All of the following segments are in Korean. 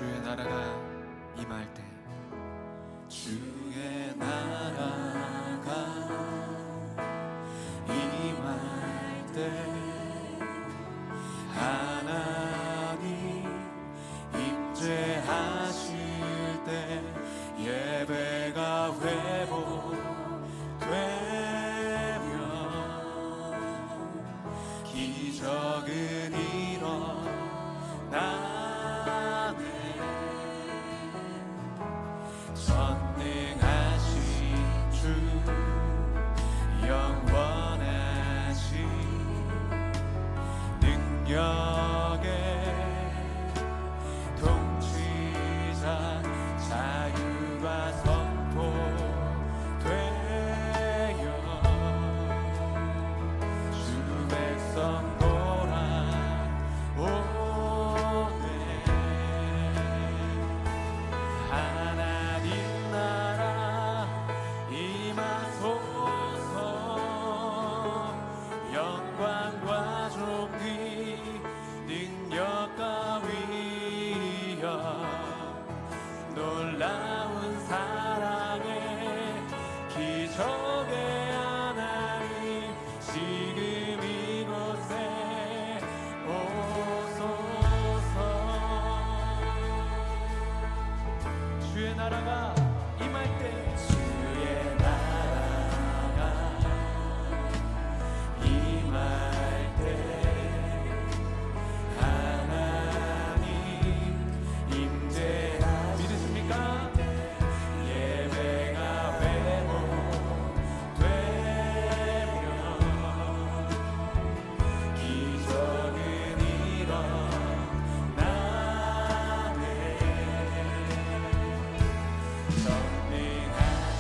주의 나라가 임할 때, 주의 나라가 임할 때, 하나님 임재하실 때, 예배가 회복되며 기적은 일어나네. 전능하신 주, 영원하신 능력의 통치자, 자유가 선포되어 주 백성 돌아오네. 하나님 나라 임하소서. 영광과 존귀 능력과 위엄, 놀라운 사랑의 기적의 하나님, 지금 이곳에 오소서. 주의 나라가 임할 때, 주의 나라가 임할 때, 하나님 임재하. 믿으십니까? 예배가 회복되며 기적은 일어나네. 전능하신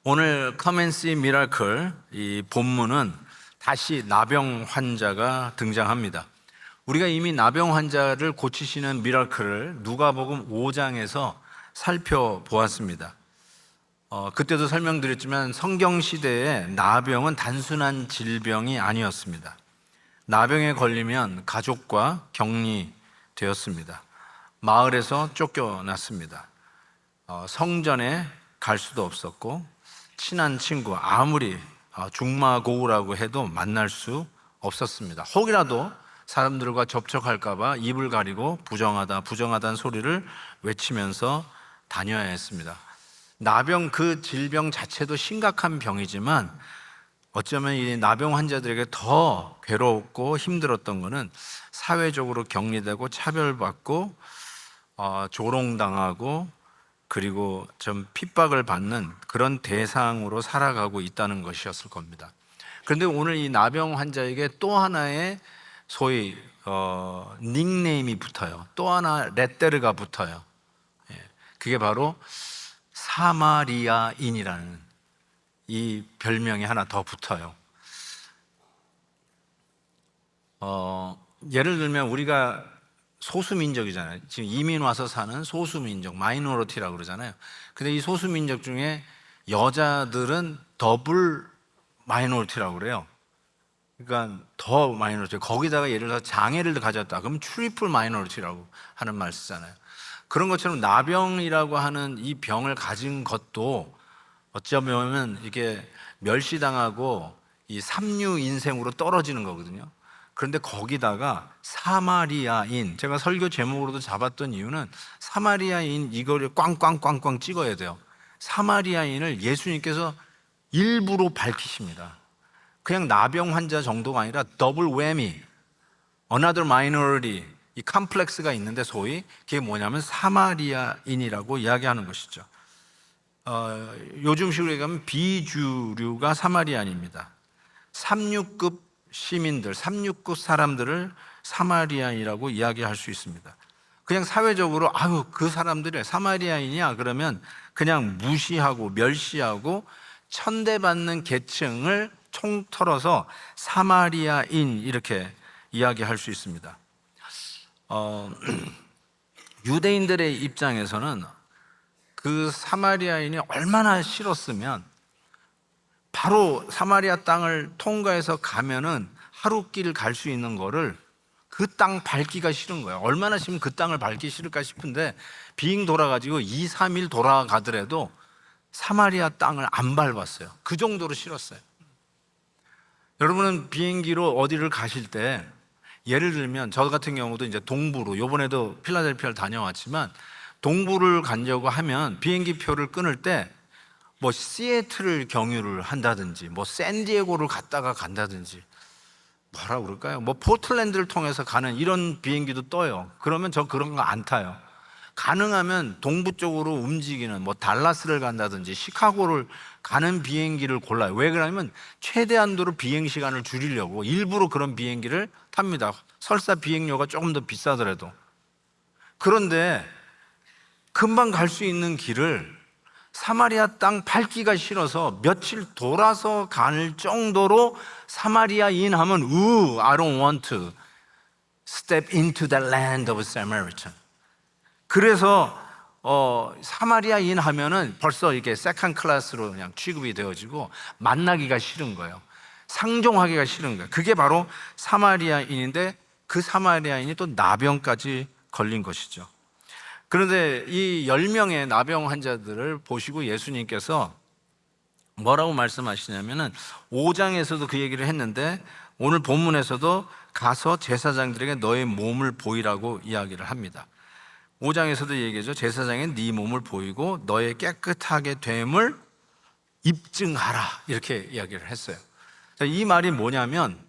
오늘 커맨시 미라클 이 본문은 다시 나병 환자가 등장합니다. 우리가 이미 나병 환자를 고치시는 미라클을 누가복음 5장에서 살펴보았습니다. 그때도 설명드렸지만 성경 시대에 나병은 단순한 질병이 아니었습니다. 나병에 걸리면 가족과 격리되었습니다. 마을에서 쫓겨났습니다. 성전에 갈 수도 없었고 친한 친구 아무리 중마고우라고 해도 만날 수 없었습니다. 혹이라도 사람들과 접촉할까 봐 입을 가리고 부정하다는 소리를 외치면서 다녀야 했습니다. 나병 그 질병 자체도 심각한 병이지만 어쩌면 이 나병 환자들에게 더 괴롭고 힘들었던 것은 사회적으로 격리되고 차별받고 조롱당하고 그리고 좀 핍박을 받는 그런 대상으로 살아가고 있다는 것이었을 겁니다. 그런데 오늘 이 나병 환자에게 또 하나의 소위 닉네임이 붙어요. 또 하나 레테르가 붙어요. 그게 바로 사마리아인이라는 이 별명이 하나 더 붙어요. 예를 들면 우리가 소수민족이잖아요. 지금 이민 와서 사는 소수민족, 마이너리티라고 그러잖아요. 근데 이 소수민족 중에 여자들은 더블 마이너리티라고 그래요. 그러니까 더 마이너리티. 거기다가 예를 들어서 장애를 가졌다. 그럼 트리플 마이너리티라고 하는 말 쓰잖아요. 그런 것처럼 나병이라고 하는 이 병을 가진 것도 어쩌면 이게 멸시당하고 이 삼류 인생으로 떨어지는 거거든요. 그런데 거기다가 사마리아인, 제가 설교 제목으로도 잡았던 이유는 사마리아인 이거를 꽝꽝꽝꽝 찍어야 돼요. 사마리아인을 예수님께서 일부러 밝히십니다. 그냥 나병 환자 정도가 아니라 더블 웨미, another minority, 이 컴플렉스가 있는데 소위 그게 뭐냐면 사마리아인이라고 이야기하는 것이죠. 요즘식으로 얘기하면 비주류가 사마리아인입니다. 3류급 시민들, 3류급 사람들을 사마리아인이라고 이야기할 수 있습니다. 그냥 사회적으로 그 사람들이 사마리아인이야 그러면 그냥 무시하고 멸시하고 천대받는 계층을 통틀어서 사마리아인 이렇게 이야기할 수 있습니다. 유대인들의 입장에서는 그 사마리아인이 얼마나 싫었으면 바로 사마리아 땅을 통과해서 가면은 하루길 갈 수 있는 거를 그 땅 밟기가 싫은 거예요. 얼마나 싫으면 그 땅을 밟기 싫을까 싶은데 비행 돌아가지고 2, 3일 돌아가더라도 사마리아 땅을 안 밟았어요. 그 정도로 싫었어요. 여러분은 비행기로 어디를 가실 때 예를 들면 저 같은 경우도 이제 동부로 요번에도 필라델피아를 다녀왔지만 동부를 가려고 하면 비행기 표를 끊을 때 뭐 시애틀을 경유를 한다든지 뭐 샌디에고를 갔다가 간다든지 뭐라 그럴까요? 뭐 포틀랜드를 통해서 가는 이런 비행기도 떠요. 그러면 저 그런 거 안 타요. 가능하면 동부 쪽으로 움직이는 뭐 달라스를 간다든지 시카고를 가는 비행기를 골라요. 왜 그러냐면 최대한도로 비행 시간을 줄이려고 일부러 그런 비행기를 탑니다. 설사 비행료가 조금 더 비싸더라도. 그런데 금방 갈 수 있는 길을 사마리아 땅 밟기가 싫어서 며칠 돌아서 갈 정도로 사마리아인 하면 I don't want to step into the land of Samaritan. 그래서 사마리아인 하면은 벌써 이게 세컨 클래스로 그냥 취급이 되어지고 만나기가 싫은 거예요. 상종하기가 싫은 거예요. 그게 바로 사마리아인인데 그 사마리아인이 또 나병까지 걸린 것이죠. 그런데 이 10명의 나병 환자들을 보시고 예수님께서 뭐라고 말씀하시냐면은 5장에서도 그 얘기를 했는데 오늘 본문에서도 가서 제사장들에게 너의 몸을 보이라고 이야기를 합니다. 5장에서도 얘기하죠. 제사장에 네 몸을 보이고 너의 깨끗하게 됨을 입증하라 이렇게 이야기를 했어요. 이 말이 뭐냐면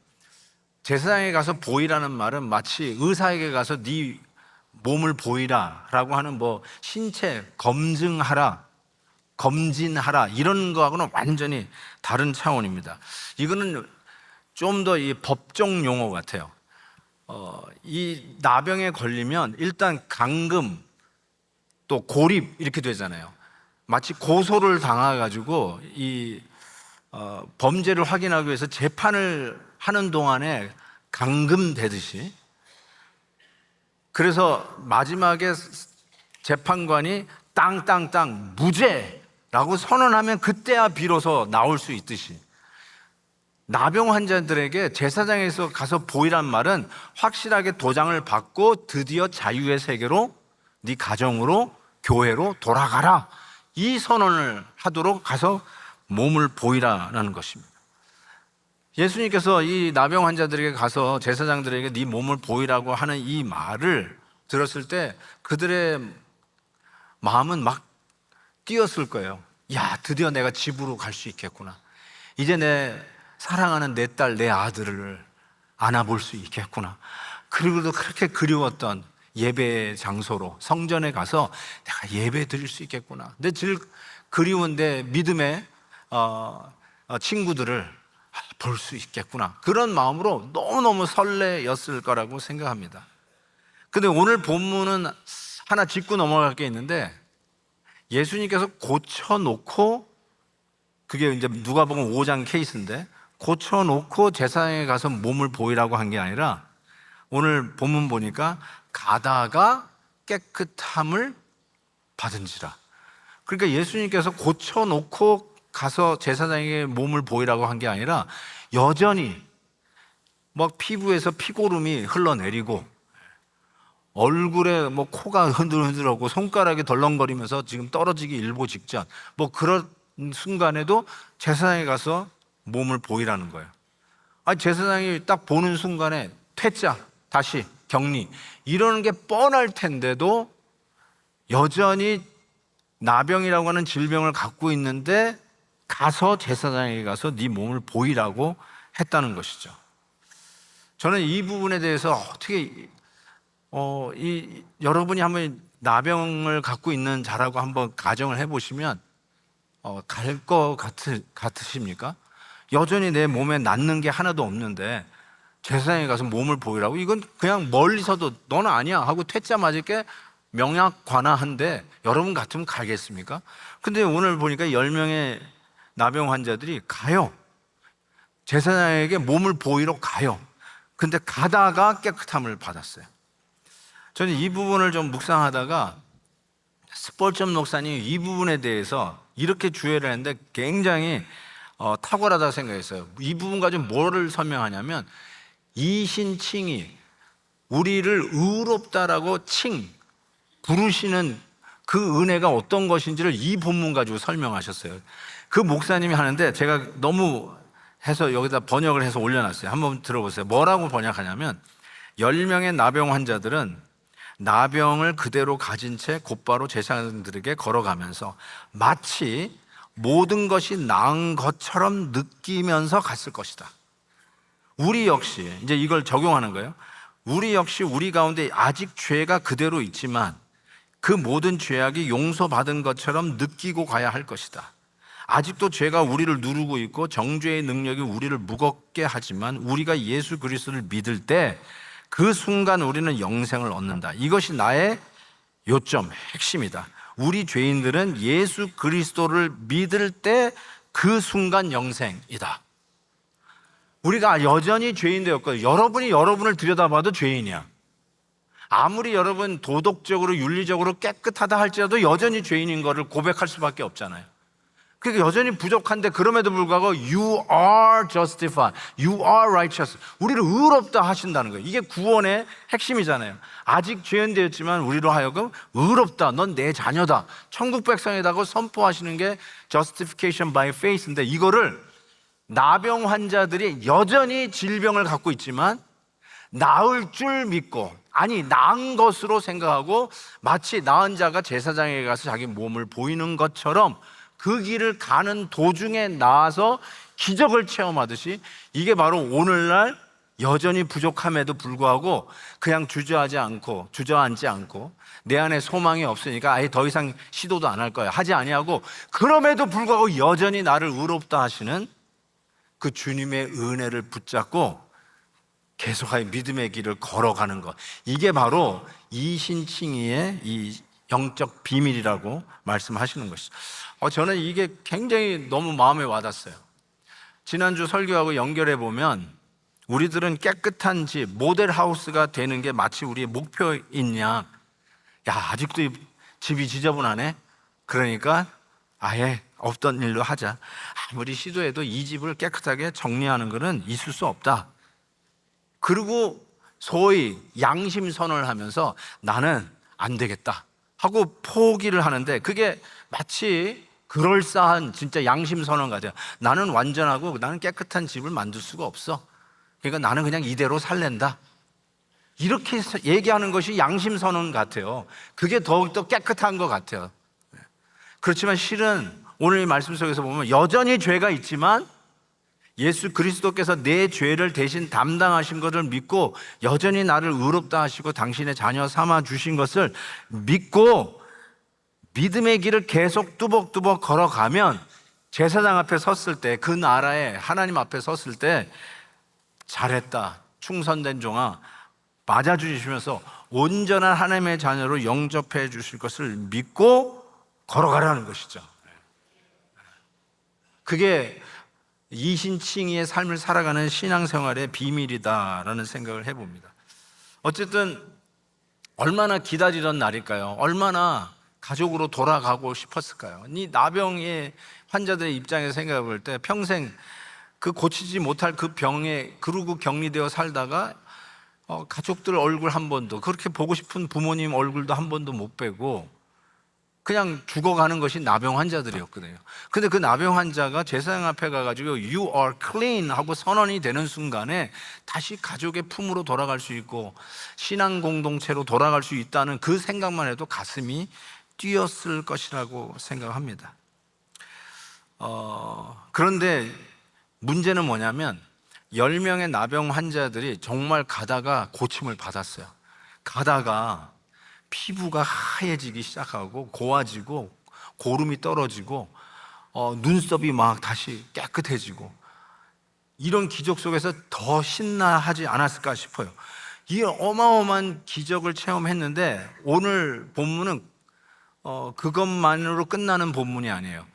제사장에 가서 보이라는 말은 마치 의사에게 가서 네 몸을 보이라 라고 하는 뭐 신체 검증하라, 검진하라 이런 거하고는 완전히 다른 차원입니다. 이거는 좀 더 이 법정 용어 같아요. 이 나병에 걸리면 일단 감금 또 고립 이렇게 되잖아요. 마치 고소를 당해가지고 범죄를 확인하기 위해서 재판을 하는 동안에 감금되듯이, 그래서 마지막에 재판관이 땅땅땅 무죄라고 선언하면 그때야 비로소 나올 수 있듯이, 나병 환자들에게 제사장에서 가서 보이란 말은 확실하게 도장을 받고 드디어 자유의 세계로, 네 가정으로, 교회로 돌아가라, 이 선언을 하도록 가서 몸을 보이라는 것입니다. 예수님께서 이 나병 환자들에게 가서 제사장들에게 네 몸을 보이라고 하는 이 말을 들었을 때 그들의 마음은 막 뛰었을 거예요. 야, 드디어 내가 집으로 갈 수 있겠구나. 이제 내 사랑하는 내 딸, 내 아들을 안아볼 수 있겠구나. 그리고도 그렇게 그리웠던 예배 장소로, 성전에 가서 내가 예배 드릴 수 있겠구나. 내 제일 그리운데 믿음의 친구들을 볼 수 있겠구나. 그런 마음으로 너무너무 설레였을 거라고 생각합니다. 근데 오늘 본문은 하나 짚고 넘어갈 게 있는데, 예수님께서 고쳐놓고, 그게 이제 누가복음 5장 케이스인데, 고쳐놓고 제사장에 가서 몸을 보이라고 한 게 아니라, 오늘 본문 보니까 가다가 깨끗함을 받은지라. 그러니까 예수님께서 고쳐놓고 가서 제사장에게 몸을 보이라고 한 게 아니라, 여전히 막 피부에서 피고름이 흘러내리고 얼굴에 뭐 코가 흔들흔들하고 손가락이 덜렁거리면서 지금 떨어지기 일보 직전, 뭐 그런 순간에도 제사장에 가서 몸을 보이라는 거예요. 아니, 제사장이 딱 보는 순간에 퇴짜, 다시 격리, 이러는 게 뻔할 텐데도 여전히 나병이라고 하는 질병을 갖고 있는데 가서 제사장에게 가서 네 몸을 보이라고 했다는 것이죠. 저는 이 부분에 대해서 어떻게 여러분이 한번 나병을 갖고 있는 자라고 한번 가정을 해보시면 갈 것 같으십니까? 여전히 내 몸에 낫는 게 하나도 없는데 제사장에 가서 몸을 보이라고, 이건 그냥 멀리서도 너는 아니야 하고 퇴짜 맞을 게 명약관화한데 여러분 같으면 가겠습니까? 근데 오늘 보니까 10명의 나병 환자들이 가요. 제사장에게 몸을 보이러 가요. 근데 가다가 깨끗함을 받았어요. 저는 이 부분을 좀 묵상하다가 스폴전 목사님이 이 부분에 대해서 이렇게 주의를 했는데 굉장히 탁월하다고 생각했어요. 이 부분 가지고 뭐를 설명하냐면, 이신칭이 우리를 의롭다라고 부르시는 그 은혜가 어떤 것인지를 이 본문 가지고 설명하셨어요. 그 목사님이 하는데 제가 너무 해서 여기다 번역을 해서 올려놨어요. 한번 들어보세요. 뭐라고 번역하냐면, 10명의 나병 환자들은 나병을 그대로 가진 채 곧바로 제사장들에게 걸어가면서 마치 모든 것이 나은 것처럼 느끼면서 갔을 것이다. 우리 역시 이제 이걸 적용하는 거예요. 우리 역시 우리 가운데 아직 죄가 그대로 있지만 그 모든 죄악이 용서받은 것처럼 느끼고 가야 할 것이다. 아직도 죄가 우리를 누르고 있고 정죄의 능력이 우리를 무겁게 하지만 우리가 예수 그리스도를 믿을 때 그 순간 우리는 영생을 얻는다. 이것이 나의 요점, 핵심이다. 우리 죄인들은 예수 그리스도를 믿을 때 그 순간 영생이다. 우리가 여전히 죄인 되었거든요. 여러분이 여러분을 들여다봐도 죄인이야. 아무리 여러분 도덕적으로 윤리적으로 깨끗하다 할지라도 여전히 죄인인 것을 고백할 수밖에 없잖아요. 그러니까 여전히 부족한데 그럼에도 불구하고 You are justified, You are righteous, 우리를 의롭다 하신다는 거예요. 이게 구원의 핵심이잖아요. 아직 죄인 되었지만 우리로 하여금 의롭다, 넌 내 자녀다, 천국 백성이라고 선포하시는 게 justification by faith인데, 이거를 나병 환자들이 여전히 질병을 갖고 있지만 나을 줄 믿고, 아니 나은 것으로 생각하고 마치 나은 자가 제사장에 가서 자기 몸을 보이는 것처럼 그 길을 가는 도중에 나와서 기적을 체험하듯이, 이게 바로 오늘날 여전히 부족함에도 불구하고 그냥 주저앉지 않고 내 안에 소망이 없으니까 아예 더 이상 시도도 안 할 거야 하지 아니하고, 그럼에도 불구하고 여전히 나를 의롭다 하시는 그 주님의 은혜를 붙잡고 계속하여 믿음의 길을 걸어가는 것, 이게 바로 이신칭이의 이 영적 비밀이라고 말씀하시는 것이죠. 저는 이게 굉장히 너무 마음에 와닿았어요. 지난주 설교하고 연결해 보면 우리들은 깨끗한 집, 모델 하우스가 되는 게 마치 우리의 목표인 양. 야, 아직도 이 집이 지저분하네? 그러니까 아예 없던 일로 하자. 아무리 시도해도 이 집을 깨끗하게 정리하는 것은 있을 수 없다. 그리고 소위 양심 선언을 하면서 나는 안 되겠다 하고 포기를 하는데, 그게 마치 그럴싸한 진짜 양심 선언 같아요. 나는 완전하고 나는 깨끗한 집을 만들 수가 없어. 그러니까 나는 그냥 이대로 살랜다. 이렇게 얘기하는 것이 양심 선언 같아요. 그게 더욱더 깨끗한 것 같아요. 그렇지만 실은 오늘 이 말씀 속에서 보면 여전히 죄가 있지만 예수 그리스도께서 내 죄를 대신 담당하신 것을 믿고 여전히 나를 의롭다 하시고 당신의 자녀 삼아 주신 것을 믿고 믿음의 길을 계속 뚜벅뚜벅 걸어가면 제사장 앞에 섰을 때, 그 나라에 하나님 앞에 섰을 때 잘했다, 충성된 종아, 맞아주시면서 온전한 하나님의 자녀로 영접해 주실 것을 믿고 걸어가라는 것이죠. 그게 이신칭의의 삶을 살아가는 신앙생활의 비밀이다라는 생각을 해봅니다. 어쨌든 얼마나 기다리던 날일까요? 얼마나 가족으로 돌아가고 싶었을까요? 이 나병의 환자들의 입장에서 생각해 볼 때 평생 그 고치지 못할 그 병에 그러고 격리되어 살다가 가족들 얼굴 한 번도, 그렇게 보고 싶은 부모님 얼굴도 한 번도 못 뵈고 그냥 죽어가는 것이 나병 환자들이었거든요. 근데 그 나병 환자가 제사장 앞에 가가지고 You are clean 하고 선언이 되는 순간에 다시 가족의 품으로 돌아갈 수 있고 신앙 공동체로 돌아갈 수 있다는 그 생각만 해도 가슴이 뛰었을 것이라고 생각합니다. 그런데 문제는 뭐냐면 10명의 나병 환자들이 정말 가다가 고침을 받았어요. 가다가 피부가 하얘지기 시작하고 고와지고 고름이 떨어지고 눈썹이 막 다시 깨끗해지고, 이런 기적 속에서 더 신나하지 않았을까 싶어요. 이 어마어마한 기적을 체험했는데 오늘 본문은 그것만으로 끝나는 본문이 아니에요.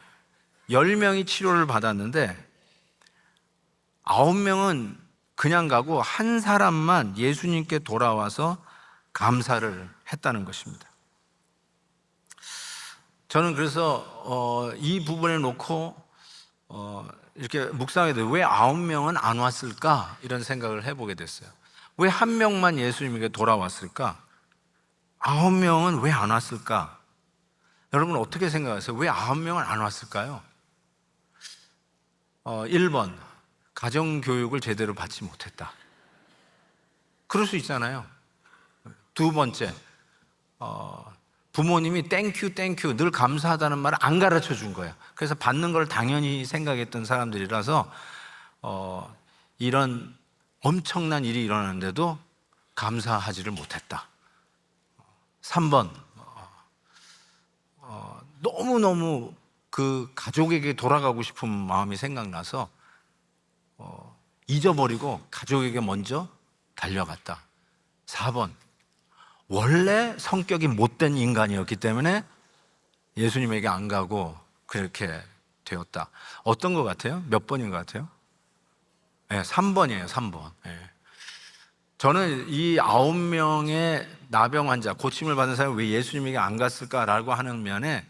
10명이 치료를 받았는데 9명은 그냥 가고 한 사람만 예수님께 돌아와서 감사를 했다는 것입니다. 저는 그래서 이 부분에 놓고 이렇게 묵상하게 돼요. 왜 9명은 안 왔을까? 이런 생각을 해보게 됐어요. 왜 한 명만 예수님에게 돌아왔을까? 9명은 왜 안 왔을까? 여러분 어떻게 생각하세요? 왜 9명은 안 왔을까요? 1번, 가정교육을 제대로 받지 못했다. 그럴 수 있잖아요. 2번째, 부모님이 땡큐 늘 감사하다는 말을 안 가르쳐 준 거예요. 그래서 받는 걸 당연히 생각했던 사람들이라서 이런 엄청난 일이 일어났는데도 감사하지를 못했다. 3번, 너무너무 그 가족에게 돌아가고 싶은 마음이 생각나서 잊어버리고 가족에게 먼저 달려갔다. 4번, 원래 성격이 못된 인간이었기 때문에 예수님에게 안 가고 그렇게 되었다. 어떤 것 같아요? 몇 번인 것 같아요? 네, 3번이에요. 3번. 네. 저는 이 9명의 나병 환자, 고침을 받은 사람이 왜 예수님에게 안 갔을까라고 하는 면에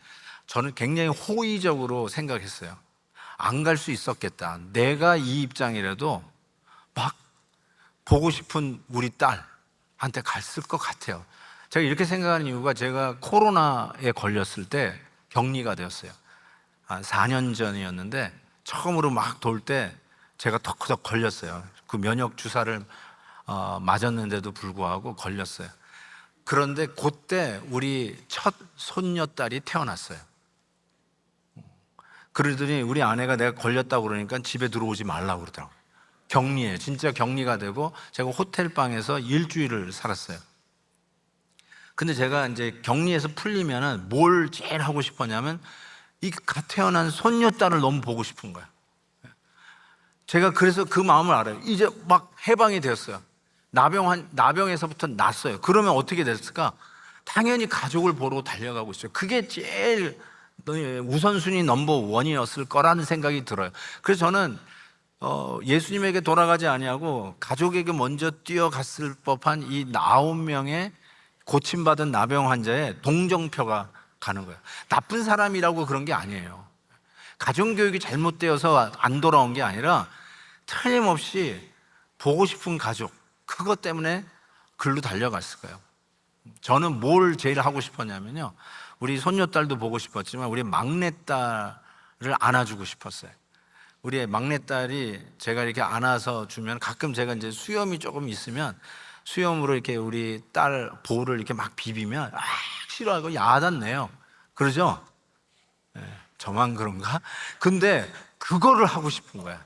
저는 굉장히 호의적으로 생각했어요. 안 갈 수 있었겠다. 내가 이 입장이라도 막 보고 싶은 우리 딸한테 갔을 것 같아요. 제가 이렇게 생각하는 이유가 제가 코로나에 걸렸을 때 격리가 되었어요. 한 4년 전이었는데 처음으로 막 돌 때 제가 덕후덕 걸렸어요. 그 면역 주사를 맞았는데도 불구하고 걸렸어요. 그런데 그때 우리 첫 손녀딸이 태어났어요. 그러더니 우리 아내가 내가 걸렸다고 그러니까 집에 들어오지 말라고 그러더라고요. 격리에 진짜 격리가 되고 제가 호텔방에서 일주일을 살았어요. 근데 제가 이제 격리에서 풀리면은 뭘 제일 하고 싶었냐면 이 갓 태어난 손녀딸을 너무 보고 싶은 거예요. 제가 그래서 그 마음을 알아요. 이제 막 해방이 되었어요. 나병에서부터 났어요. 그러면 어떻게 됐을까? 당연히 가족을 보러 달려가고 있어요. 그게 제일 우선순위 넘버 원이었을 거라는 생각이 들어요. 그래서 저는 예수님에게 돌아가지 아니하고 가족에게 먼저 뛰어갔을 법한 이 9명의 고침받은 나병 환자의 동정표가 가는 거예요. 나쁜 사람이라고 그런 게 아니에요. 가정교육이 잘못되어서 안 돌아온 게 아니라 틀림없이 보고 싶은 가족, 그것 때문에 글로 달려갔을 거예요. 저는 뭘 제일 하고 싶었냐면요, 우리 손녀딸도 보고 싶었지만 우리 막내딸을 안아주고 싶었어요. 우리 막내딸이 제가 이렇게 안아서 주면, 가끔 제가 이제 수염이 조금 있으면 수염으로 이렇게 우리 딸 볼을 이렇게 막 비비면 싫어하고 야단내요. 그러죠? 저만 그런가? 근데 그거를 하고 싶은 거야.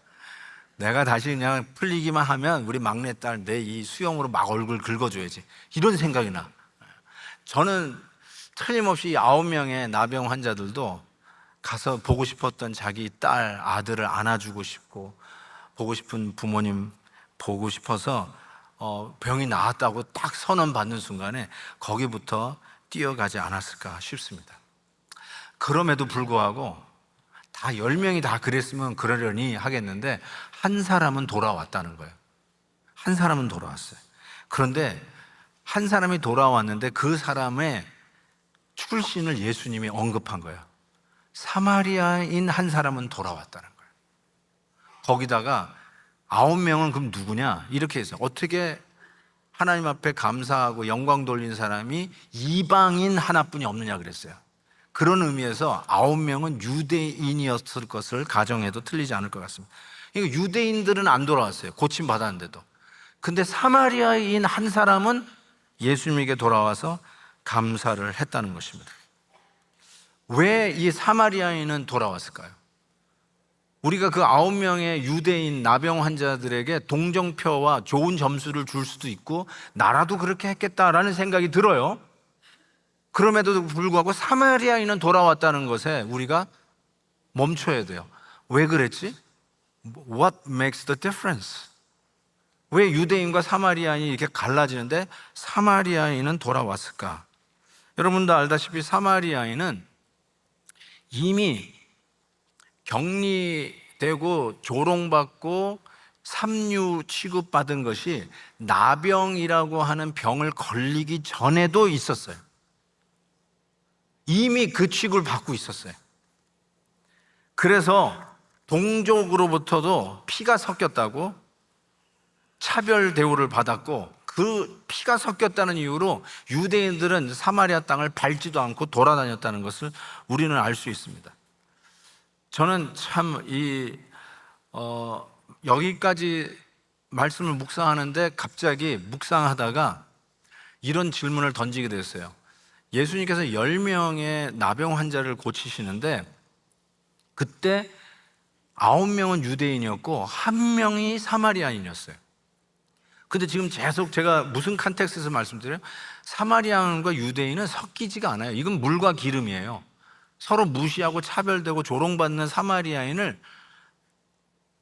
내가 다시 그냥 풀리기만 하면 우리 막내딸 내 이 수염으로 막 얼굴 긁어줘야지, 이런 생각이 나. 저는 틀림없이 9명의 나병 환자들도 가서 보고 싶었던 자기 딸, 아들을 안아주고 싶고, 보고 싶은 부모님 보고 싶어서 병이 나았다고 딱 선언 받는 순간에 거기부터 뛰어가지 않았을까 싶습니다. 그럼에도 불구하고 다 10명이 다 그랬으면 그러려니 하겠는데, 한 사람은 돌아왔다는 거예요. 한 사람은 돌아왔어요. 그런데 한 사람이 돌아왔는데 그 사람의 출신을 예수님이 언급한 거예요. 사마리아인 한 사람은 돌아왔다는 거예요. 거기다가 9명은 그럼 누구냐? 이렇게 해서 어떻게 하나님 앞에 감사하고 영광 돌린 사람이 이방인 하나뿐이 없느냐 그랬어요. 그런 의미에서 9명은 유대인이었을 것을 가정해도 틀리지 않을 것 같습니다. 그러니까 유대인들은 안 돌아왔어요. 고침 받았는데도. 근데 사마리아인 한 사람은 예수님에게 돌아와서 감사를 했다는 것입니다. 왜 이 사마리아인은 돌아왔을까요? 우리가 그 9명의 유대인 나병 환자들에게 동정표와 좋은 점수를 줄 수도 있고 나라도 그렇게 했겠다라는 생각이 들어요. 그럼에도 불구하고 사마리아인은 돌아왔다는 것에 우리가 멈춰야 돼요. 왜 그랬지? What makes the difference? 왜 유대인과 사마리아인이 이렇게 갈라지는데 사마리아인은 돌아왔을까? 여러분도 알다시피 사마리아인은 이미 격리되고 조롱받고 삼류 취급받은 것이 나병이라고 하는 병을 걸리기 전에도 있었어요. 이미 그 취급을 받고 있었어요. 그래서 동족으로부터도 피가 섞였다고 차별 대우를 받았고, 그 피가 섞였다는 이유로 유대인들은 사마리아 땅을 밟지도 않고 돌아다녔다는 것을 우리는 알 수 있습니다. 저는 참 여기까지 말씀을 묵상하는데 갑자기 묵상하다가 이런 질문을 던지게 됐어요. 예수님께서 10명의 나병 환자를 고치시는데 그때 9명은 유대인이었고 1명이 사마리아인이었어요. 근데 지금 계속 제가 무슨 컨텍스트에서 말씀드려요? 사마리아인과 유대인은 섞이지가 않아요. 이건 물과 기름이에요. 서로 무시하고 차별되고 조롱받는 사마리아인을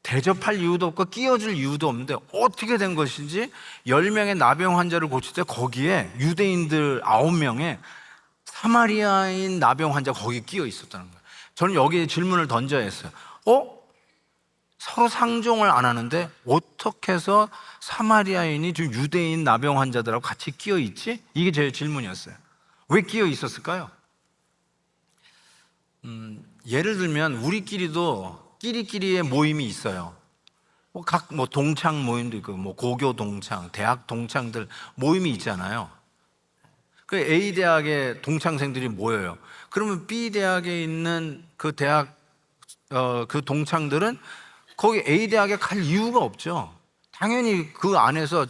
대접할 이유도 없고 끼워줄 이유도 없는데 어떻게 된 것인지 10명의 나병 환자를 고칠 때 거기에 유대인들 9명에 사마리아인 나병 환자 거기에 끼어 있었다는 거예요. 저는 여기에 질문을 던져야 했어요. 서로 상종을 안 하는데 어떻게 해서 사마리아인이 지금 유대인 나병 환자들하고 같이 끼어 있지? 이게 제 질문이었어요. 왜 끼어 있었을까요? 예를 들면 우리끼리도 끼리끼리의 모임이 있어요. 각 동창 모임도 있고 고교 동창, 대학 동창들 모임이 있잖아요. 그 A 대학의 동창생들이 모여요. 그러면 B 대학에 있는 그 대학 그 동창들은 거기 A 대학에 갈 이유가 없죠. 당연히 그 안에서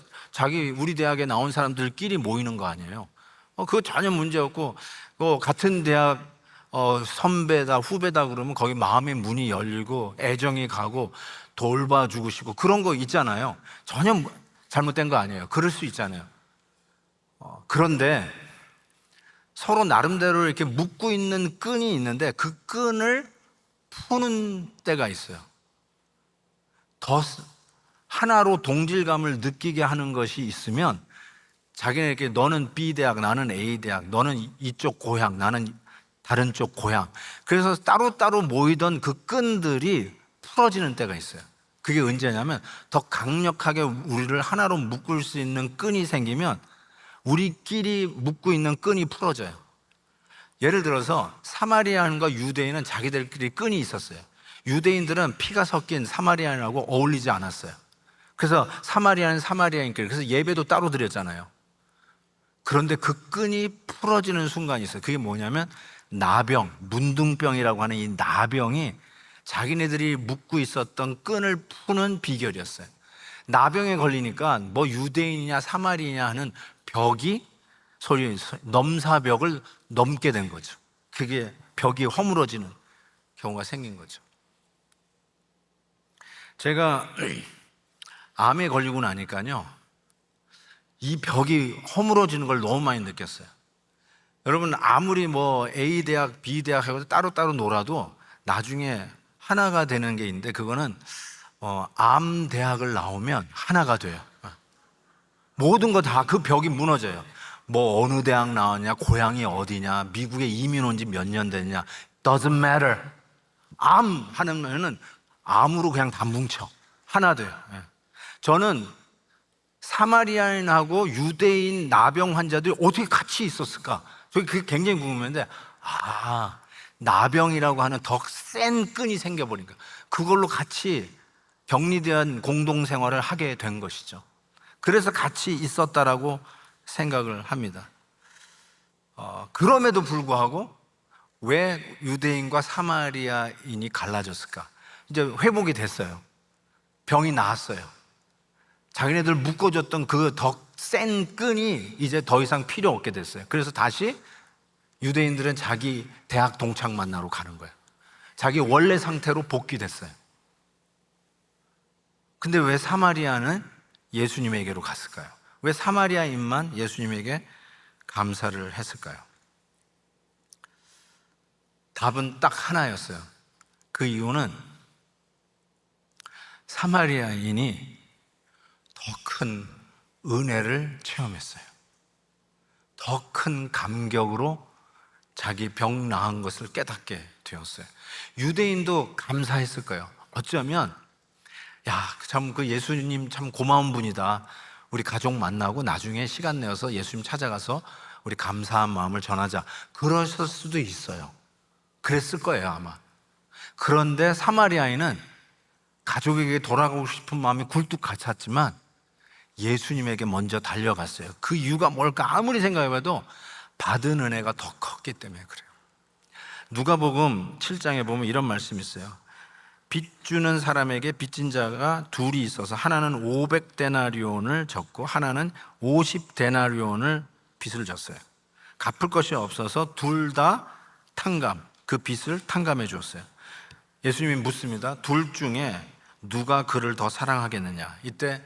우리 대학에 나온 사람들끼리 모이는 거 아니에요. 그거 전혀 문제 없고, 같은 대학 선배다 후배다 그러면 거기 마음의 문이 열리고 애정이 가고 돌봐주고 싶고 그런 거 있잖아요. 전혀 잘못된 거 아니에요. 그럴 수 있잖아요. 그런데 서로 나름대로 이렇게 묶고 있는 끈이 있는데 그 끈을 푸는 때가 있어요. 더 하나로 동질감을 느끼게 하는 것이 있으면 자기네끼리 너는 B 대학, 나는 A 대학, 너는 이쪽 고향, 나는 다른 쪽 고향. 그래서 따로따로 모이던 그 끈들이 풀어지는 때가 있어요. 그게 언제냐면 더 강력하게 우리를 하나로 묶을 수 있는 끈이 생기면 우리끼리 묶고 있는 끈이 풀어져요. 예를 들어서 사마리아인과 유대인은 자기들끼리 끈이 있었어요. 유대인들은 피가 섞인 사마리아인하고 어울리지 않았어요. 그래서 사마리아는 사마리아인끼리, 그래서 예배도 따로 드렸잖아요. 그런데 그 끈이 풀어지는 순간이 있어요. 그게 뭐냐면 나병, 문둥병이라고 하는 이 나병이 자기네들이 묶고 있었던 끈을 푸는 비결이었어요. 나병에 걸리니까 뭐 유대인이냐 사마리아냐 하는 벽이 넘사벽을 넘게 된 거죠. 그게 벽이 허물어지는 경우가 생긴 거죠. 제가 암에 걸리고 나니까요, 이 벽이 허물어지는 걸 너무 많이 느꼈어요. 여러분, 아무리 뭐 A 대학, B 대학 하고 따로따로 놀아도 나중에 하나가 되는 게 있는데, 그거는 암 대학을 나오면 하나가 돼요. 모든 거 다 그 벽이 무너져요. 뭐 어느 대학 나왔냐, 고향이 어디냐, 미국에 이민 온 지 몇 년 됐냐, doesn't matter. 암 하면은 암으로 그냥 다 뭉쳐 하나 돼요. 저는 사마리아인하고 유대인 나병 환자들이 어떻게 같이 있었을까? 저게 그게 굉장히 궁금했는데, 나병이라고 하는 더 센 끈이 생겨버리니까 그걸로 같이 격리된 공동생활을 하게 된 것이죠. 그래서 같이 있었다라고 생각을 합니다. 그럼에도 불구하고 왜 유대인과 사마리아인이 갈라졌을까? 이제 회복이 됐어요. 병이 나았어요. 자기네들 묶어줬던 그 더 센 끈이 이제 더 이상 필요 없게 됐어요. 그래서 다시 유대인들은 자기 대학 동창 만나러 가는 거예요. 자기 원래 상태로 복귀됐어요. 근데 왜 사마리아는 예수님에게로 갔을까요? 왜 사마리아인만 예수님에게 감사를 했을까요? 답은 딱 하나였어요. 그 이유는 사마리아인이 더 큰 은혜를 체험했어요. 더 큰 감격으로 자기 병 나은 것을 깨닫게 되었어요. 유대인도 감사했을 거예요. 어쩌면 참 그 예수님 참 고마운 분이다. 우리 가족 만나고 나중에 시간 내어서 예수님 찾아가서 우리 감사한 마음을 전하자. 그러실 수도 있어요. 그랬을 거예요, 아마. 그런데 사마리아인은 가족에게 돌아가고 싶은 마음이 굴뚝 같았지만 예수님에게 먼저 달려갔어요. 그 이유가 뭘까? 아무리 생각해봐도 받은 은혜가 더 컸기 때문에 그래요. 누가복음 7장에 보면 이런 말씀이 있어요. 빚 주는 사람에게 빚진 자가 둘이 있어서 하나는 500데나리온을 졌고 하나는 50데나리온을 빚을 졌어요. 갚을 것이 없어서 둘 다 그 빚을 탕감해 주었어요. 예수님이 묻습니다. 둘 중에 누가 그를 더 사랑하겠느냐? 이때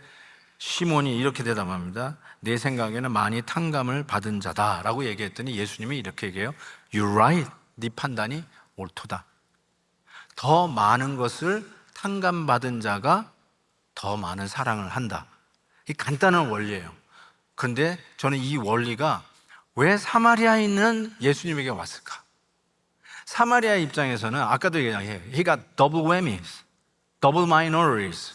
시몬이 이렇게 대답합니다. 내 생각에는 많이 탕감을 받은 자다라고 얘기했더니 예수님이 이렇게 얘기해요. You're right. 네 판단이 옳도다. 더 많은 것을 탕감받은 자가 더 많은 사랑을 한다. 이 간단한 원리예요. 그런데 저는 이 원리가 왜 사마리아인은 예수님에게 왔을까? 사마리아 입장에서는 아까도 얘기했잖아요. He got double whammies, double minorities.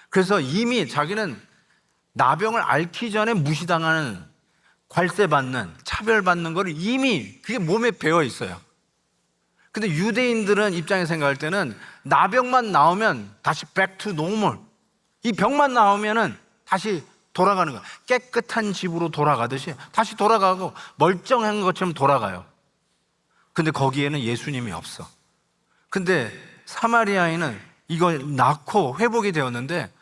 그래서 이미 자기는 나병을 앓기 전에 무시당하는, 괄세받는, 차별받는 거를 이미 그게 몸에 배어 있어요. 근데 유대인들은 입장에 생각할 때는 나병만 나오면 다시 back to normal. 이 병만 나오면은 다시 돌아가는 거야. 깨끗한 집으로 돌아가듯이 다시 돌아가고 멀쩡한 것처럼 돌아가요. 근데 거기에는 예수님이 없어. 근데 사마리아인은 이걸 낳고 회복이 되었는데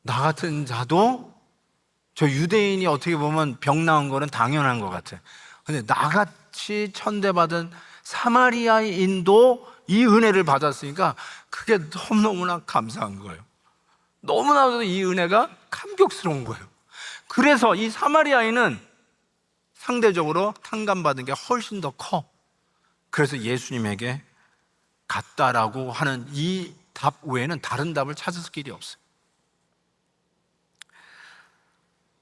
나 같은 자도 저 유대인이 어떻게 보면 병 나은 거는 당연한 것 같아. 근데 나같이 천대받은 사마리아인도 이 은혜를 받았으니까 그게 너무너무나 감사한 거예요. 너무나도 이 은혜가 감격스러운 거예요. 그래서 이 사마리아인은 상대적으로 탕감받은 게 훨씬 더 커. 그래서 예수님에게 갔다라고 하는 이 답 외에는 다른 답을 찾을 길이 없어요.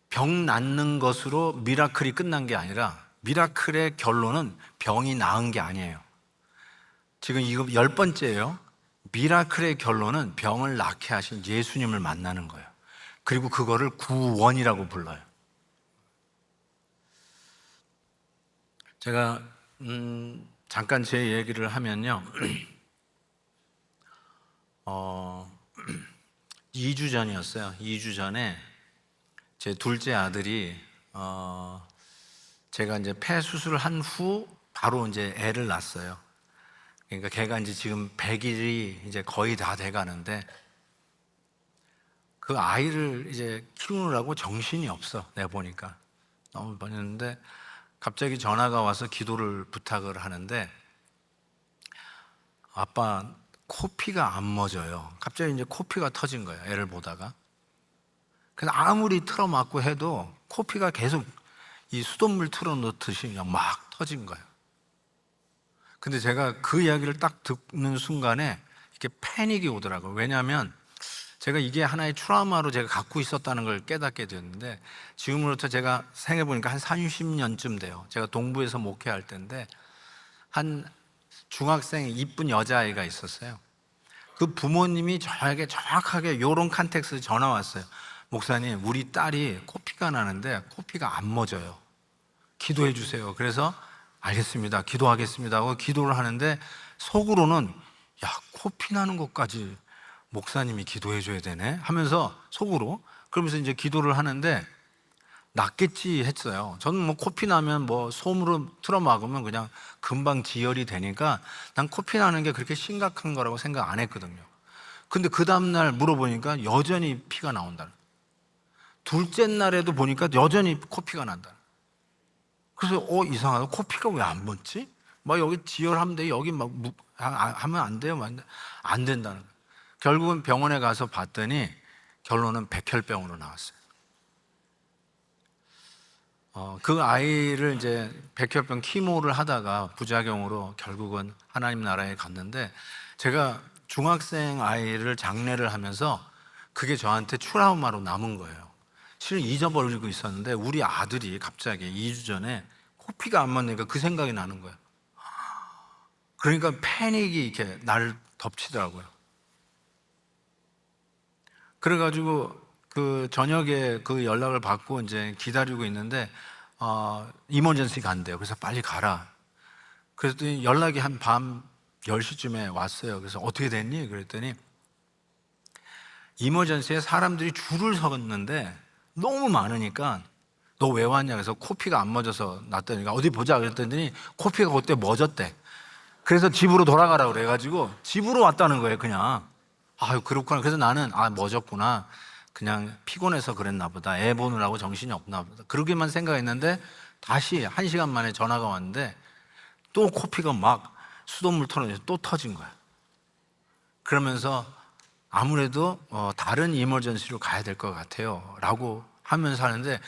병 낫는 것으로 미라클이 끝난 게 아니라 미라클의 결론은 병이 나은 게 아니에요. 지금 이거 10번째예요. 미라클의 결론은 병을 낫게 하신 예수님을 만나는 거예요. 그리고 그거를 구원이라고 불러요. 제가 잠깐 제 얘기를 하면요. 2주 전이었어요. 2주 전에 제 둘째 아들이 제가 이제 폐 수술을 한 후 바로 이제 애를 낳았어요. 그러니까 걔가 이제 지금 100일이 이제 거의 다 돼 가는데 그 아이를 이제 키우느라고 정신이 없어. 내가 보니까 너무 많았는데 갑자기 전화가 와서 기도를 부탁을 하는데 아빠 코피가 안 멎어요. 갑자기 이제 코피가 터진 거예요. 애를 보다가. 그래서 아무리 틀어막고 해도 코피가 계속 이 수돗물 틀어놓듯이 그냥 막 터진 거예요. 근데 제가 그 이야기를 딱 듣는 순간에 이렇게 패닉이 오더라고요. 왜냐하면 제가 이게 하나의 트라우마로 제가 갖고 있었다는 걸 깨닫게 됐는데 지금으로부터 제가 생각해보니까 한 30년쯤 돼요. 제가 동부에서 목회할 때인데 한 중학생 이쁜 여자아이가 있었어요. 그 부모님이 저에게 정확하게 이런 컨텍스트에 전화 왔어요. 목사님, 우리 딸이 코피가 나는데 코피가 안 멎어요. 기도해 주세요. 그래서 알겠습니다. 기도하겠습니다 하고 기도를 하는데 속으로는 야, 코피 나는 것까지 목사님이 기도해 줘야 되네 하면서 속으로 그러면서 이제 기도를 하는데 낫겠지 했어요. 저는 뭐 코피 나면 뭐 솜으로 틀어막으면 그냥 금방 지혈이 되니까 난 코피 나는 게 그렇게 심각한 거라고 생각 안 했거든요. 근데 그 다음날 물어보니까 여전히 피가 나온다는. 둘째 날에도 보니까 여전히 코피가 난다. 그래서 이상하다. 코피가 왜 안 멎지? 막 여기 지혈하면 돼. 여기 막 하면 안 돼요. 안 된다는 거예요. 결국은 병원에 가서 봤더니 결론은 백혈병으로 나왔어요. 그 아이를 이제 백혈병 키모를 하다가 부작용으로 결국은 하나님 나라에 갔는데 제가 중학생 아이를 장례를 하면서 그게 저한테 트라우마로 남은 거예요. 실은 잊어버리고 있었는데 우리 아들이 갑자기 2주 전에 코피가 안 맞으니까 그 생각이 나는 거예요. 그러니까 패닉이 이렇게 나를 덮치더라고요. 그래가지고 그 저녁에 그 연락을 받고 이제 기다리고 있는데 이머전시 간대요. 그래서 빨리 가라. 그랬더니 연락이 한 밤 10시쯤에 왔어요. 그래서 어떻게 됐니? 그랬더니 이머전시에 사람들이 줄을 섰는데 너무 많으니까 너 왜 왔냐? 그래서 코피가 안 멎어서 났다니까 어디 보자 그랬더니 코피가 그때 멎었대. 그래서 집으로 돌아가라고 그래가지고 집으로 왔다는 거예요. 그냥 아유 그렇구나. 그래서 나는 멎었구나. 그냥 피곤해서 그랬나 보다. 애 보느라고 정신이 없나 보다. 그러기만 생각했는데 다시 1시간 만에 전화가 왔는데 또 코피가 막 수돗물 털어내서 또 터진 거야. 그러면서 아무래도 다른 이머전시로 가야 될 것 같아요 라고 하면서 하는데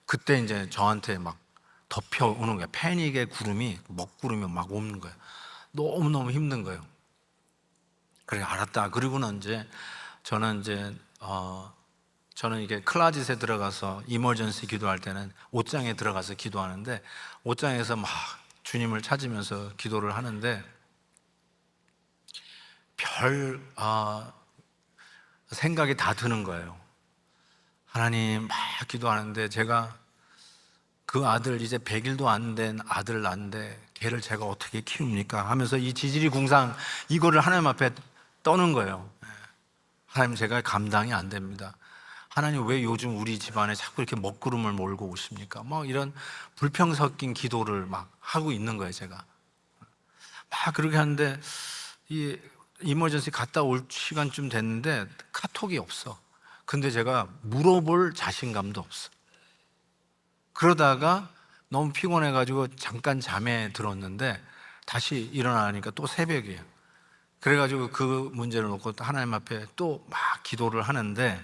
그때 이제 저한테 막 덮여오는 거예요. 패닉의 구름이 먹구름이 막 오는 거예요. 너무너무 힘든 거예요. 그래 알았다. 그리고는 이제 저는 이게 클라짓에 들어가서 이머전시 기도할 때는 옷장에 들어가서 기도하는데 옷장에서 막 주님을 찾으면서 기도를 하는데 별 생각이 다 드는 거예요. 하나님 막 기도하는데 제가 그 아들 이제 100일도 안 된 아들 낳는데 걔를 제가 어떻게 키웁니까? 하면서 이 지지리 궁상 이거를 하나님 앞에 떠는 거예요. 하나님 제가 감당이 안 됩니다. 하나님 왜 요즘 우리 집안에 자꾸 이렇게 먹구름을 몰고 오십니까? 막 이런 불평 섞인 기도를 막 하고 있는 거예요. 제가 막 그렇게 하는데 이 이머전시 갔다 올 시간쯤 됐는데 카톡이 없어. 근데 제가 물어볼 자신감도 없어. 그러다가 너무 피곤해가지고 잠깐 잠에 들었는데 다시 일어나니까 또 새벽이에요. 그래가지고 그 문제를 놓고 하나님 앞에 또 막 기도를 하는데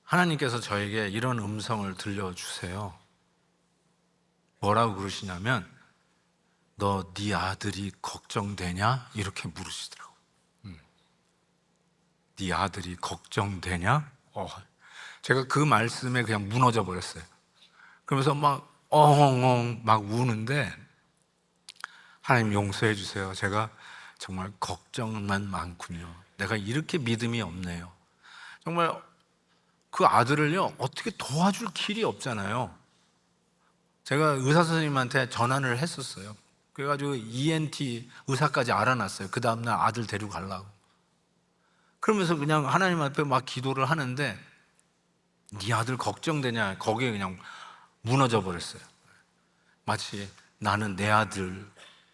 하나님께서 저에게 이런 음성을 들려주세요. 뭐라고 그러시냐면 너 네 아들이 걱정되냐? 이렇게 물으시더라고. 네 아들이 걱정되냐? 제가 그 말씀에 그냥 무너져 버렸어요. 그러면서 막 엉엉 막 우는데, 하나님 용서해 주세요. 제가 정말 걱정만 많군요. 내가 이렇게 믿음이 없네요. 정말 그 아들을요, 어떻게 도와줄 길이 없잖아요. 제가 의사 선생님한테 전화를 했었어요. 그래가지고 ENT 의사까지 알아놨어요. 그 다음날 아들 데리고 가려고. 그러면서 그냥 하나님 앞에 막 기도를 하는데, 네 아들 걱정되냐, 거기에 그냥 무너져 버렸어요. 마치 나는 내 아들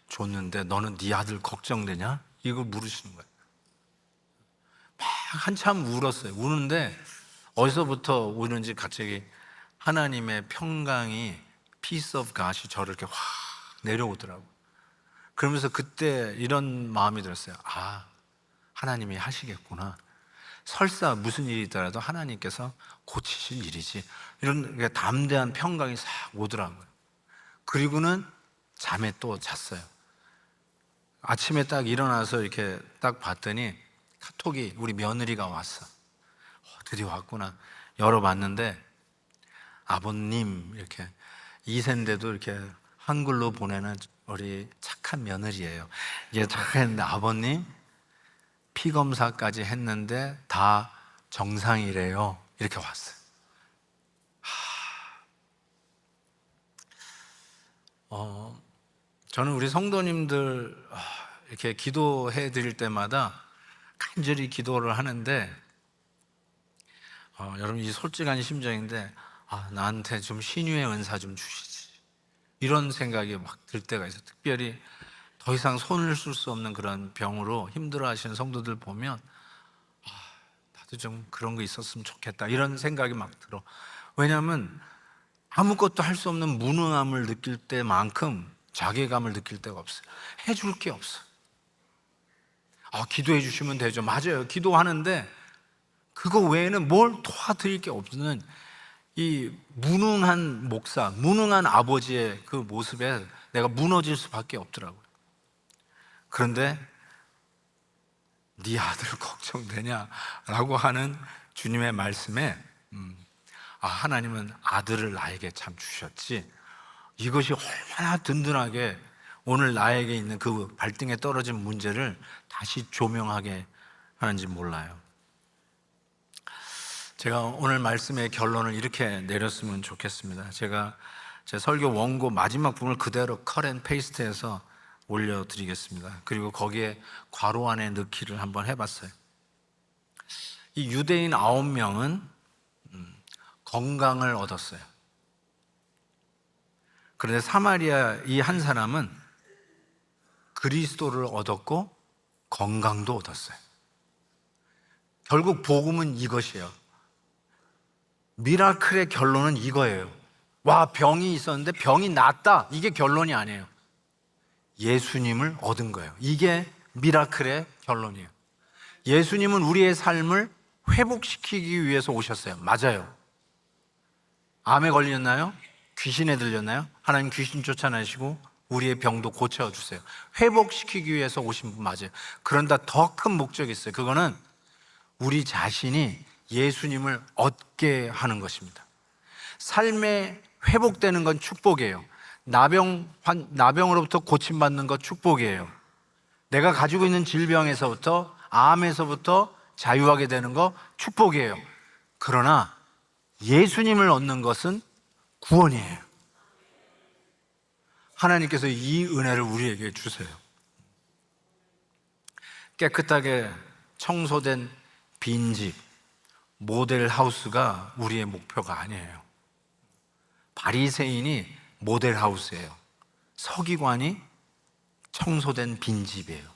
줬는데 너는 네 아들 걱정되냐? 이걸 물으시는 거예요. 막 한참 울었어요. 우는데 어디서부터 우는지 갑자기 하나님의 평강이, Peace of God이 저를 이렇게 확 내려오더라고요. 그러면서 그때 이런 마음이 들었어요. 아, 하나님이 하시겠구나. 설사 무슨 일이 있더라도 하나님께서 고치실 일이지. 이런 담대한 평강이 싹 오더라고요. 그리고는 잠에 또 잤어요. 아침에 딱 일어나서 이렇게 딱 봤더니 카톡이, 우리 며느리가 왔어. 드디어 왔구나. 열어봤는데, 아버님, 이렇게 2세인데도 이렇게 한글로 보내는 우리 착한 며느리예요. 이게 착했는데, 아버님 피 검사까지 했는데 다 정상이래요. 이렇게 왔어요. 저는 우리 성도님들 이렇게 기도해 드릴 때마다 간절히 기도를 하는데, 여러분, 이 솔직한 심정인데, 나한테 좀 신유의 은사 좀 주시지, 이런 생각이 막 들 때가 있어요. 특별히 더 이상 손을 쓸 수 없는 그런 병으로 힘들어하시는 성도들 보면, 나도 좀 그런 거 있었으면 좋겠다, 이런 생각이 막 들어. 왜냐하면 아무것도 할 수 없는 무능함을 느낄 때만큼 자괴감을 느낄 때가 없어요. 해줄 게 없어. 기도해 주시면 되죠. 맞아요. 기도하는데 그거 외에는 뭘 도와드릴 게 없는 이 무능한 목사, 무능한 아버지의 그 모습에 내가 무너질 수밖에 없더라고요. 그런데 네 아들 걱정되냐라고 하는 주님의 말씀에 하나님은 아들을 나에게 참 주셨지, 이것이 얼마나 든든하게 오늘 나에게 있는 그 발등에 떨어진 문제를 다시 조명하게 하는지 몰라요. 제가 오늘 말씀의 결론을 이렇게 내렸으면 좋겠습니다. 제가 제 설교 원고 마지막 부분을 그대로 컷 앤 페이스트해서 올려드리겠습니다. 그리고 거기에 괄호 안에 넣기를 한번 해봤어요. 이 유대인 9명은 건강을 얻었어요. 그런데 사마리아 이 한 사람은 그리스도를 얻었고 건강도 얻었어요. 결국 복음은 이것이에요. 미라클의 결론은 이거예요. 와, 병이 있었는데 병이 낫다, 이게 결론이 아니에요. 예수님을 얻은 거예요. 이게 미라클의 결론이에요. 예수님은 우리의 삶을 회복시키기 위해서 오셨어요. 맞아요. 암에 걸렸나요? 귀신에 들렸나요? 하나님 귀신 쫓아내시고 우리의 병도 고쳐주세요. 회복시키기 위해서 오신 분 맞아요. 그런데 더 큰 목적이 있어요. 그거는 우리 자신이 예수님을 얻게 하는 것입니다. 삶에 회복되는 건 축복이에요. 나병으로부터 고침받는 것 축복이에요. 내가 가지고 있는 질병에서부터, 암에서부터 자유하게 되는 거 축복이에요. 그러나 예수님을 얻는 것은 구원이에요. 하나님께서 이 은혜를 우리에게 주세요. 깨끗하게 청소된 빈집, 모델 하우스가 우리의 목표가 아니에요. 바리새인이 모델 하우스예요. 서기관이 청소된 빈집이에요.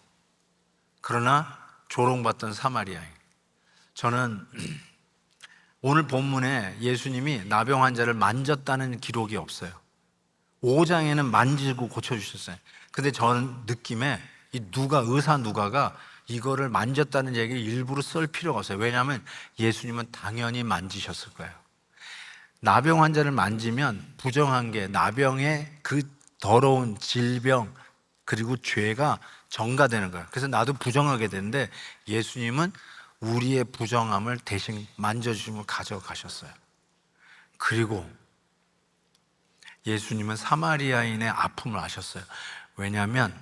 그러나 조롱받던 사마리아인. 저는 오늘 본문에 예수님이 나병 환자를 만졌다는 기록이 없어요. 5장에는 만지고 고쳐주셨어요. 근데 저는 느낌에 이 의사 누가가 이거를 만졌다는 얘기를 일부러 쓸 필요가 없어요. 왜냐하면 예수님은 당연히 만지셨을 거예요. 나병 환자를 만지면 부정한 게 나병의 그 더러운 질병 그리고 죄가 전가되는 거예요. 그래서 나도 부정하게 되는데 예수님은 우리의 부정함을 대신 만져주시고 가져가셨어요. 그리고 예수님은 사마리아인의 아픔을 아셨어요. 왜냐하면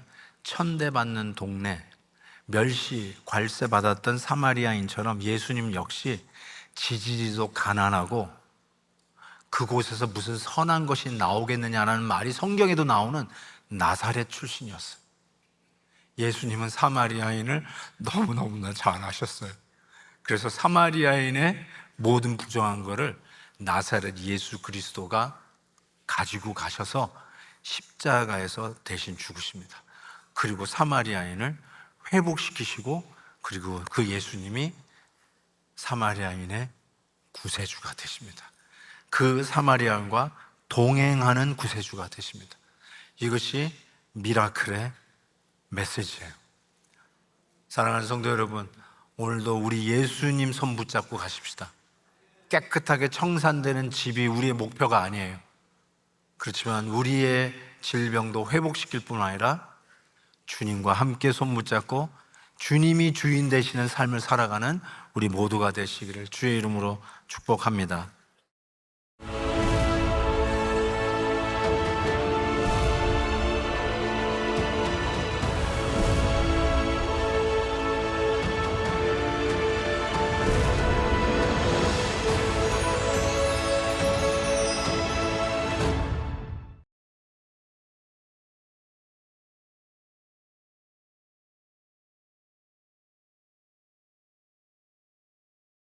천대받는 동네, 멸시, 괄세 받았던 사마리아인처럼 예수님 역시 지지리도 가난하고 그곳에서 무슨 선한 것이 나오겠느냐라는 말이 성경에도 나오는 나사렛 출신이었어요. 예수님은 사마리아인을 너무너무나 잘 아셨어요. 그래서 사마리아인의 모든 부정한 것을 나사렛 예수 그리스도가 가지고 가셔서 십자가에서 대신 죽으십니다. 그리고 사마리아인을 회복시키시고, 그리고 그 예수님이 사마리아인의 구세주가 되십니다. 그 사마리아인과 동행하는 구세주가 되십니다. 이것이 미라클의 메시지예요. 사랑하는 성도 여러분, 오늘도 우리 예수님 손 붙잡고 가십시다. 깨끗하게 청산되는 집이 우리의 목표가 아니에요. 그렇지만 우리의 질병도 회복시킬 뿐 아니라 주님과 함께 손 붙잡고 주님이 주인 되시는 삶을 살아가는 우리 모두가 되시기를 주의 이름으로 축복합니다.